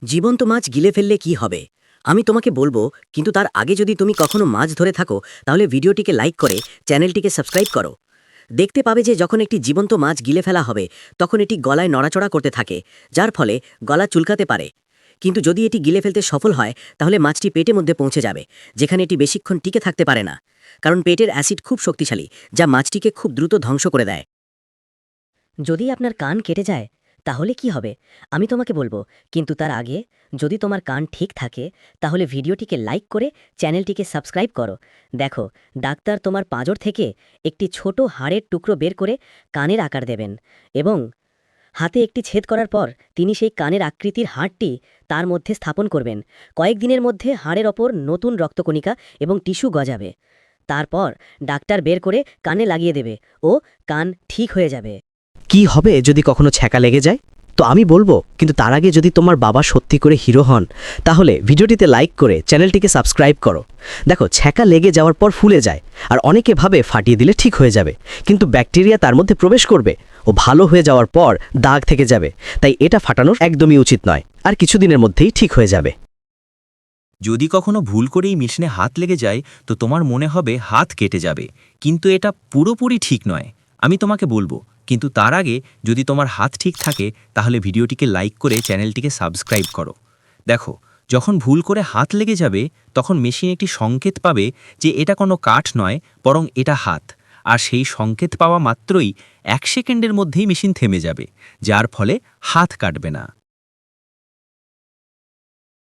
জীবন্ত মাছ গিলে ফেললে কি হবে? আমি তোমাকে বলবো, কিন্তু তার আগে যদি তুমি কখনো মাছ ধরে থাকো তাহলে ভিডিওটিকে লাইক করে চ্যানেলটিকে সাবস্ক্রাইব করো। দেখতে পাবে যে যখন একটি জীবন্ত মাছ গিলে ফেলা হবে তখন এটি গলায় নড়াচড়া করতে থাকে, যার ফলে গলা চুলকাতে পারে। কিন্তু যদি এটি গিলে ফেলতে সফল হয় তাহলে মাছটি পেটের মধ্যে পৌঁছে যাবে, যেখানে এটি বেশিক্ষণ টিকে থাকতে পারে না, কারণ পেটের অ্যাসিড খুব শক্তিশালী, যা মাছটিকে খুব দ্রুত ধ্বংস করে দেয়। যদি আপনার কান কেটে যায় তাহলে কি হবে? আমি তোমাকে বলবো, কিন্তু তার আগে যদি তোমার কান ঠিক থাকে তাহলে ভিডিওটিকে লাইক করে চ্যানেলটিকে সাবস্ক্রাইব করো। দেখো, ডাক্তার তোমার পাঁজর থেকে একটি ছোট হাড়ের টুকরো বের করে কানের আকার দেবেন এবং হাতে একটি ছেদ করার পর তিনি সেই কানের আকৃতির হাড়টি তার মধ্যে স্থাপন করবেন। কয়েকদিনের মধ্যে হাড়ের ওপর নতুন রক্তকণিকা এবং টিস্যু গজাবে। তারপর ডাক্তার বের করে কানে লাগিয়ে দেবে ও কান ঠিক হয়ে যাবে। কি হবে যদি কখনো ছ্যাঁকা লেগে যায়? তো আমি বলবো, কিন্তু তার আগে যদি তোমার বাবা সত্যি করে হিরো হন তাহলে ভিডিওটিতে লাইক করে চ্যানেলটিকে সাবস্ক্রাইব করো। দেখো, ছ্যাঁকা লেগে যাওয়ার পর ফুলে যায় আর অনেকে ভাবে ফাটিয়ে দিলে ঠিক হয়ে যাবে, কিন্তু ব্যাকটেরিয়া তার মধ্যে প্রবেশ করবে ও ভালো হয়ে যাওয়ার পর দাগ থেকে যাবে। তাই এটা ফাটানোর একদমই উচিত নয়, আর কিছুদিনের মধ্যেই ঠিক হয়ে যাবে। যদি কখনো ভুল করেই মেশিনে হাত লেগে যায় তো তোমার মনে হবে হাত কেটে যাবে, কিন্তু এটা পুরোপুরি ঠিক নয়। আমি তোমাকে বলবো, কিন্তু তার আগে যদি তোমার হাত ঠিক থাকে তাহলে ভিডিওটিকে লাইক করে চ্যানেলটিকে সাবস্ক্রাইব করো। দেখো, যখন ভুল করে হাত লেগে যাবে তখন মেশিন একটি সংকেত পাবে যে এটা কোনো কাঠ নয়, বরং এটা হাত। আর সেই সংকেত পাওয়া মাত্রই 1 সেকেন্ডের মধ্যেই মেশিন থেমে যাবে, যার ফলে হাত কাটবে না।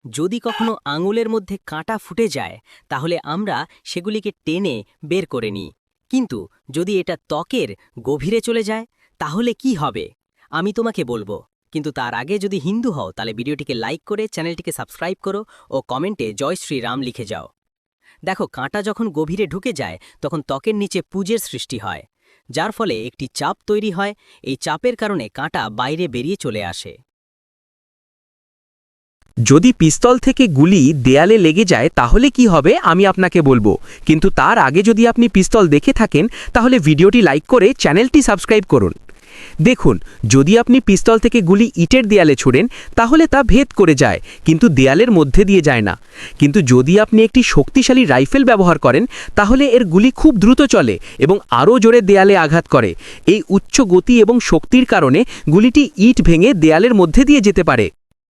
যদি কখনো আঙুলের মধ্যে কাঁটা ফুটে যায় তাহলে আমরা সেগুলিকে টেনে বের করে নিই, কিন্তু যদি এটা ত্বকের গভীরে চলে যায় তাহলে কি হবে? আমি তোমাকে বলবো, কিন্তু তার আগে যদি হিন্দু হও তাহলে ভিডিওটিকে লাইক করে চ্যানেলটিকে সাবস্ক্রাইব করো ও কমেন্টে জয় শ্রীরাম লিখে যাও। দেখো, কাঁটা যখন গভীরে ঢুকে যায় তখন ত্বকের নিচে পুঁজের সৃষ্টি হয়, যার ফলে একটি চাপ তৈরি হয়। এই চাপের কারণে কাঁটা বাইরে বেরিয়ে চলে আসে। যদি পিস্তল থেকে গুলি দেয়ালে লেগে যায় তাহলে কি হবে আমি আপনাকে বলবো, কিন্তু তার আগে যদি আপনি পিস্তল দেখে থাকেন তাহলে ভিডিওটি লাইক করে চ্যানেলটি সাবস্ক্রাইব করুন। দেখুন, যদি আপনি পিস্তল থেকে গুলি ইটের দেয়ালে ছুড়েন তাহলে তা ভেদ করে যায়, কিন্তু দেয়ালের মধ্যে দিয়ে যায় না। কিন্তু যদি আপনি একটি শক্তিশালী রাইফেল ব্যবহার করেন তাহলে এর গুলি খুব দ্রুত চলে এবং আরও জোরে দেয়ালে আঘাত করে। এই উচ্চ গতি এবং শক্তির কারণে গুলিটি ইট ভেঙে দেয়ালের মধ্যে দিয়ে যেতে পারে।